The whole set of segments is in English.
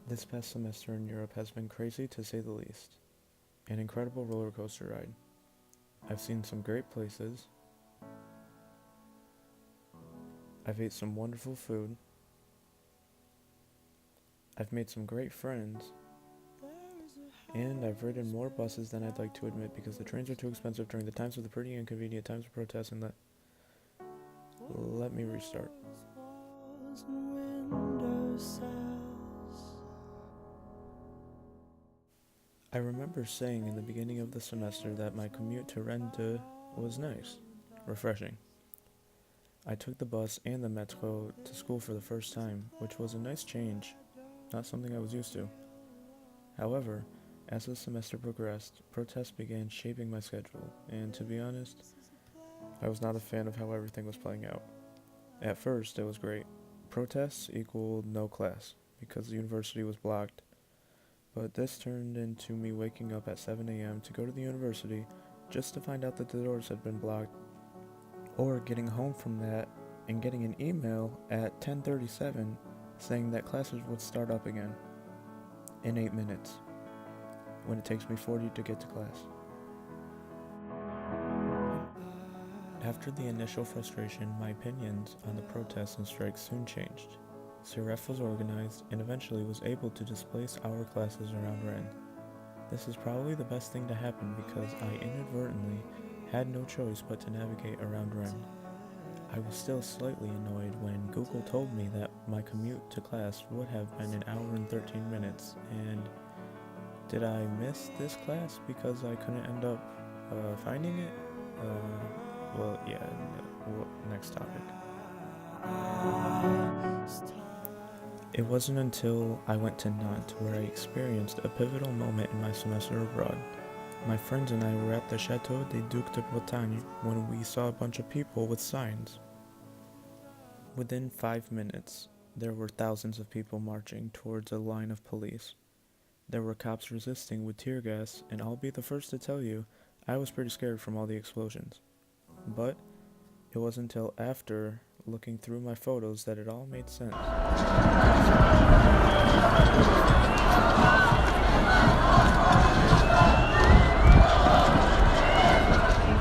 This past semester in Europe has been crazy to say the least. An incredible roller coaster ride. I've seen some great places. I've ate some wonderful food. I've made some great friends. And I've ridden more buses than I'd like to admit because the trains are too expensive during the times of the pretty inconvenient times of protest and let me restart. I remember saying in the beginning of the semester that my commute to Rennes was nice, refreshing. I took the bus and the metro to school for the first time, which was a nice change, not something I was used to. However, as the semester progressed, protests began shaping my schedule, and to be honest, I was not a fan of how everything was playing out. At first, it was great. Protests equaled no class, because the university was blocked. But this turned into me waking up at 7 a.m. to go to the university just to find out that the doors had been blocked, or getting home from that and getting an email at 10:37 saying that classes would start up again in 8 minutes when it takes me 40 to get to class. After the initial frustration, my opinions on the protests and strikes soon changed. CRF was organized and eventually was able to displace our classes around Rennes. This is probably the best thing to happen because I inadvertently had no choice but to navigate around Rennes. I was still slightly annoyed when Google told me that my commute to class would have been an hour and 13 minutes, and did I miss this class because I couldn't end up finding it? Next topic. It wasn't until I went to Nantes where I experienced a pivotal moment in my semester abroad. My friends and I were at the Chateau des Ducs de Bretagne when we saw a bunch of people with signs. Within 5 minutes, there were thousands of people marching towards a line of police. There were cops resisting with tear gas, and I'll be the first to tell you, I was pretty scared from all the explosions. But it wasn't until after looking through my photos that it all made sense. Being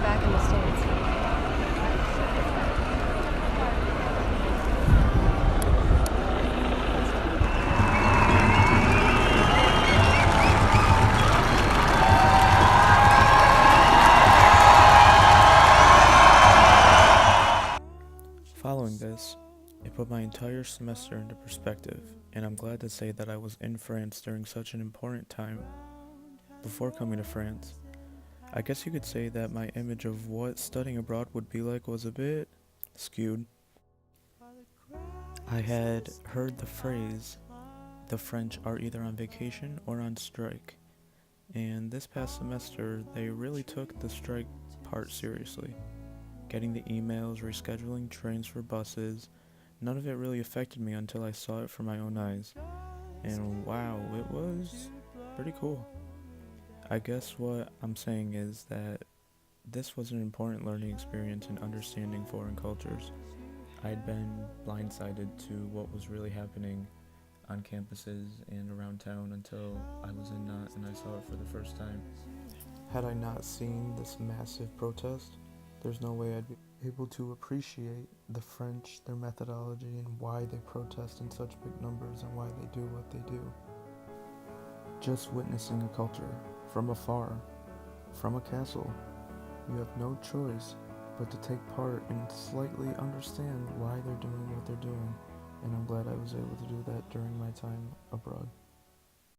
back in the States. Following this, it put my entire semester into perspective, and I'm glad to say that I was in France during such an important time. Before coming to France, I guess you could say that my image of what studying abroad would be like was a bit skewed. I had heard the phrase, the French are either on vacation or on strike, and this past semester they really took the strike part seriously. Getting the emails, rescheduling trains for buses, none of it really affected me until I saw it for my own eyes. And wow, it was pretty cool. I guess what I'm saying is that this was an important learning experience in understanding foreign cultures. I'd been blindsided to what was really happening on campuses and around town until I was in Nantes and I saw it for the first time. Had I not seen this massive protest, there's no way I'd be able to appreciate the French, their methodology, and why they protest in such big numbers and why they do what they do. Just witnessing a culture from afar, from a castle, you have no choice but to take part and slightly understand why they're doing what they're doing, and I'm glad I was able to do that during my time abroad.